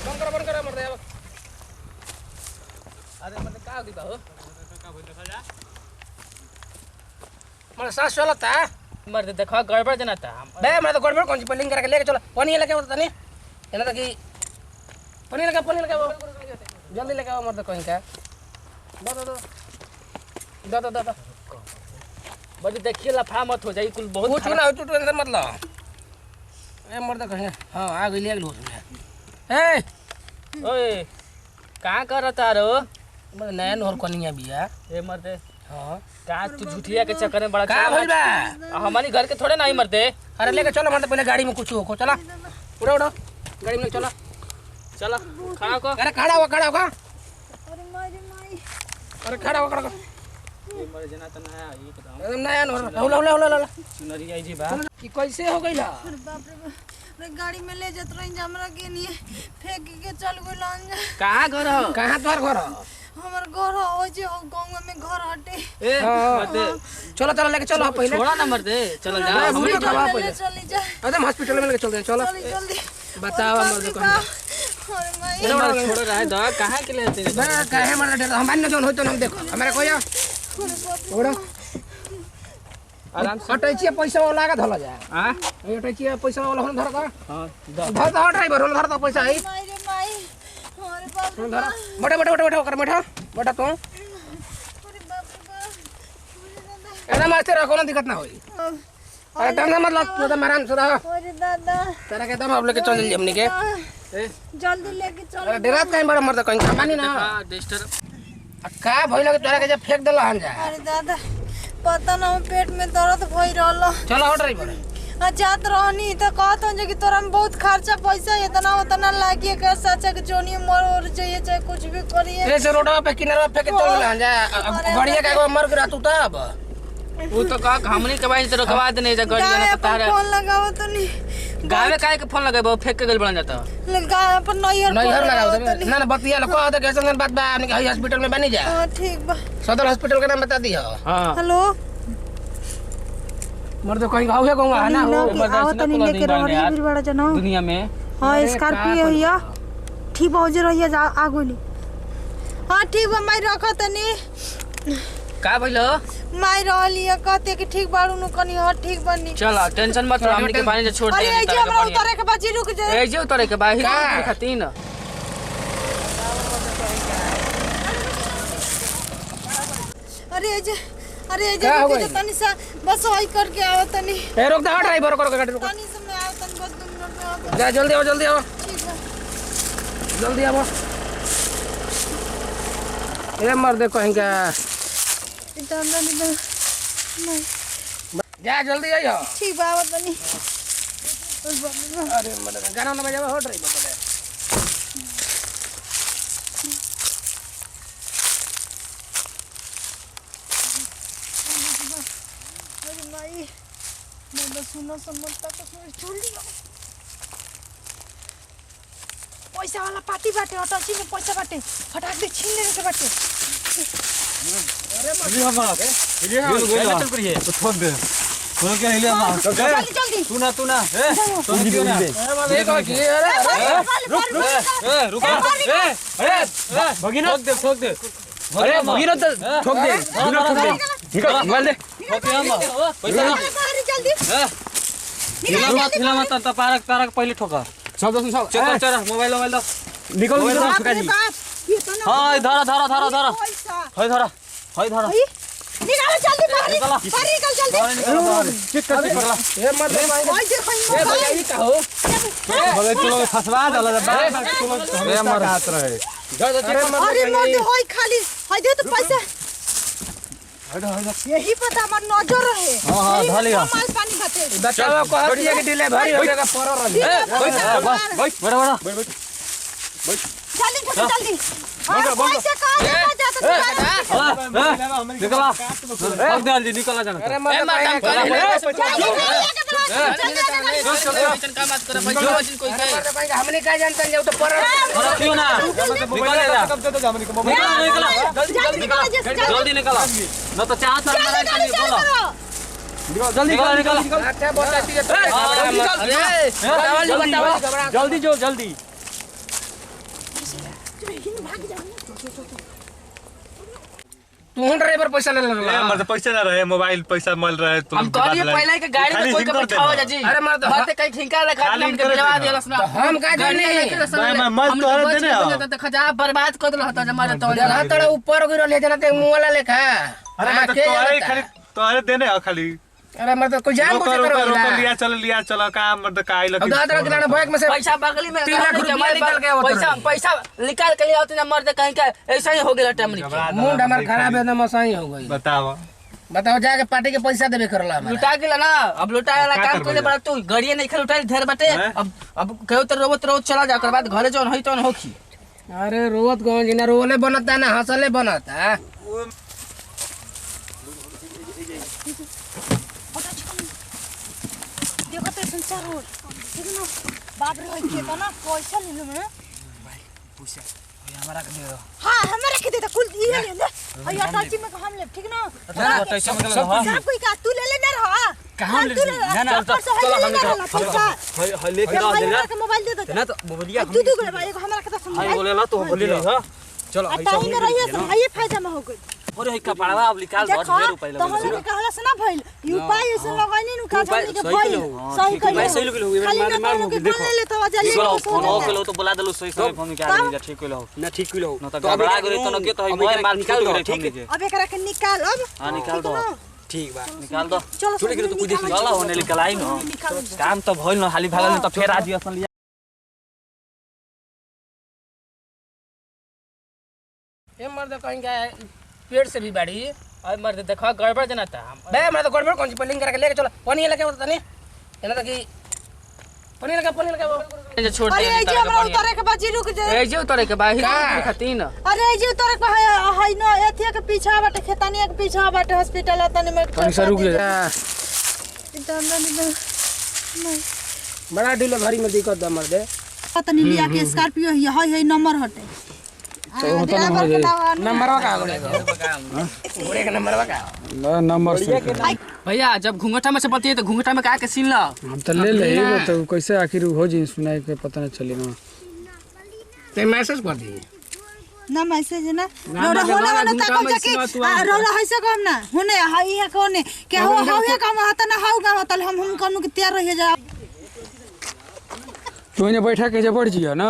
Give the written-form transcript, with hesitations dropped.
बंद करा मर दे अरे मने का होगी बाबू का बोल देखा जा मने सास चलता मर दे देखा गड़बड़ जना था बे मैं तो गड़बड़ कौन सी पलिंग करके लेके चलो पानी लेके होता नहीं एना कि पानी लगा जल्दी लेके आओ मर दे कहीं का दो बड़ी देखिए लफड़ा मत हो जाई कुल बहुत कुछ ना हो तू टेंशन मत लो ए मर दे कहीं हां आ गई ले लो ए ओए कहां करता रो मर नैन और कनिया बिया ए मर दे हां का तू झूठिया के चक्कर में बड़ा का भइल बा हमारी घर के थोड़े नहीं मरते अरे लेके चलो मर दे पहले गाड़ी में कुछ हो चला उड़ा गाड़ी में चला चला खड़ा हो अरे खड़ा हो अरे माई अरे खड़ा हो ये मर जना त नया ई एकदम नया ला सुनरी आई जी बा कि कैसे हो गइला अरे बाप रे अरे गाड़ी में ले जात रही हमरा के नहीं फेंक के चल गइल अंजा कहां घर हो कहां तोर घर हमर घर हो जे गांव में घर हटे ए मत चलो लेके चलो पहले थोड़ा नंबर दे चलो जा हम दवा पहले चली जा एकदम हॉस्पिटल में लेके चलते हैं चलो जल्दी बताओ मर दे कौन अरे माई छोड़ रहा है दवा कहां के लेते हैं बे काहे मर दे हम बानी जोन होय तो हम देखो हमारा कोई ओड़ा आराम से हटैचिए पैसा वाला लगा धला जा हां हटैचिए पैसा वाला हम धर का हां धर ड्राइवर हम धर पैसा है माई रे माई अरे बाप रे बैठा कर बैठा तू अरे बाप रे एकदम आस्ते रखो ना दिक्कत ना होई अरे टेंशन मत लो तू तो आराम से रह अरे दादा तेरा के दम अब लेके चल जल्दी हमनी के जल्दी लेके चल अरे डेरात कहीं बड़ा मर्द कहीं खामानी ना हां डिस्टर का भइल के तोरा के जब फेंक देला हन जा अरे दादा पता ना पेट में दर्द भई रहल चलो हो ड्राइवर जात रहनी तो कहत हूं कि तोरा में बहुत खर्चा पैसा इतना लागी के सच्चा के जोनी मर जाइए चाहे कुछ भी करिए ऐसे रोडवा पे किनारे पे के चल हन जा बढ़िया का मर गिरा तू तब वो तो का हमनी के बाई से रखवा देने जा गाड़ी जाना पता है फोन लगाओ तो नहीं गावे काहे के फोन लगाबो फेंक के गल बन जाता लगा पर नैहर लगाओ ना ना बतिया लो कह दे कैसे बात बा हमनी के हॉस्पिटल में बनी जा हां ठीक बा सदर हॉस्पिटल का नाम बता दियो हां हेलो मर तो कहीं गाँव है कहूँगा है ना वो आवत नहीं लेके रही फिर बड़ा जना दुनिया में हां स्कॉर्पियो है ठीक पहुंच रही है आगोली हां ठीक बा मैं रखत नहीं का भइलो माई रहली कहते कि ठीक बाड़ू नु कनी हां ठीक बनी चल टेंशन मत हमनी के पानी से छोड़ दे अरे जे हमरा उतारे के बाजी रुक जा ए जे उतारे के बाही खाती न अरे जे तनी सा बस होई करके आवत तनी ए रोक दे ड्राइवर को गाड़ी रोक तनी से मैं आवत तनी बस 2 मिनट में आवत जा जल्दी आओ ठीक है जल्दी आओ ए मर दे कहीं का इधर नहीं जा जल्दी आइयो ठीक बा आवत तनी अरे मर गाना ना बजावा हो ड्राइवर को मैं सुनो समझता तो छोड़ दियो पैसा वाला पार्टी बाटे अटैची में पैसा बाटे फटाक दे छीन लेने के बाटे अरे हम चल करिए तो फोन दे फोन के ले हम जल्दी तू ना ए तो क्यों ना अरे रुक अरे भगिना ठोक दे अरे भगिना तो ठोक दे निकल मोबाइल दे ठोक हम पैसा जल्दी निकल मत त पारक पहले ठोका सब चल मोबाइल दो निकल ये तो ना हां धरा हाय धरा निकालो जल्दी बाहर निकल जल्दी ठीक कर ए मर दे भाई ओए देखो ए भैया ये कहो बोले तू लोग फसवा डाला बार तू लोग हमें मर हाथ रहे अरे मत होय खाली हाय दे तो पैसा यही पता हमार नजर रहे हां ढा लिया माल पानी खाते बचाओ को हटिया के डिलीवरी हो जाएगा पर बैठ बड़ा जल्दी पैसा कहां जाता निकला जल्दी निकला जाना अरे मत हमने क्या जानते हैं तो पर क्यों ना जल्दी निकला न तो चाहता जल्दी निकला अच्छा बताती है जल्दी जो जल्दी तू ड्राइवर पैसा ले ले मर्द पैसा ना रहे मोबाइल पैसा मिल रहा है तुम हम कहलिए पहले के गाड़ी में कोई के बैठावा जी अरे मर्द बातें कहीं ठिका लगा हम के दिलवा दिलस ना हम का जाने मैं तोहरे देने आओ तो खजा बर्बाद कर देला त जमा तो जरा तोड़ा ऊपर गिरो ले जाना ते मुंह वाला लेखा अरे मैं तो तोहरे देने आओ खाली अरे मर्द कोई जान कुछ करो लिया चलो काम मर्द काई लगी दादा गिराना बैग में से पैसा बगली में 3 लाख रुपया निकाल के आवत पैसा निकाल के ले आओ तो मर्द कहीं का ऐसा ही हो गेला टाइम मुंड हमार खराब है ना मसाई हो गई बताओ जाके पार्टी के पैसा देबे करला लुटा गेला ना अब लुटाए वाला काम कोले बड़ा तू गड़िए नहीं खेल उठाई ढेर बाटे अब कहो तो रोवत चला जा कर बाद घरे जौन होई तौन होखी अरे रोवत गाँव जिना रोले बनता ना हंसले बनता देखो तो संसार हो ठीक ना बाप रे के तो ना पैसा ले लो मैं पूछा हमारा के दे दो हां हमारा के दे दो कुल ये ले ले अया टाची में हम ले ठीक ना सब कोई का तू ले ले ना रहा कहां ले ना ना चल हम पैसा हाय लेके आ दे के मोबाइल दे दो ना तो मोबाइलिया तू दू भाई हमारा के तो समझ हाय बोले ला तो बोले ला हां चलो ऐसा ही रहिए सब भाई फायदा में हो गई अरे है कपड़वा अब निकाल 10000 रुपया तो हम के कहला से ना भइल यू पाई ऐसे लगानी नु का हमनी के भइल सही कहियो सही लोग मार मार मुके देखो ले तो जल्दी फोन हो गेलो तो बुला देलो सही सही फोन के आदमी ठीक होलो ना ठीक होलो ना तो घबरा गरे तो न के तो मोबाइल मार निकाल गरे ठीक है अब एकरा के निकाल अब हां निकाल दो ठीक बा निकाल दो चलो छोड़ के तो कुछ देख चला होने निकल आई न काम तो भइल न हाली भागल न तो फेर आज अपन लिया ए मर्द कहेंगे पेड़ से भी बाड़ी और मर्द देखो गड़बड़ जना था बे मर्द गड़बड़ कौन सी पलिंग करके लेके चलो पानी लेके होता नहीं एना तक पानी लगा वो छोड़ दे अरे जे हमरा उतारे के बाजी रुक जा ए जे उतारे के बाही खाती न अरे जे उतारे के है न एथिया के पीछा बाटे खेतानिया के पीछा बाटे हॉस्पिटल तने में पैसा रुक जा नहीं बड़ा ढीलो भारी में दिक्कत द मर्द पता नहीं लिया के स्कॉर्पियो है नंबर हटे नंबरवा का घोड़े का नंबरवा का नंबर से भैया जब घूंघटा में चपलती है तो घूंघटा में का के सीन ला हम तो ले ले तो कैसे आखिर हो जी सुनाई के पता नहीं चली ना ते मैसेज कर दी ना मैसेज ना रोला वाला ताकम जाके रोला है से कम ना होने हाई है कोने के हो है काम आता ना हाउ का होतल हम कनु के तैयार रह जा तू ने बैठा के जे बढ़ जिया ना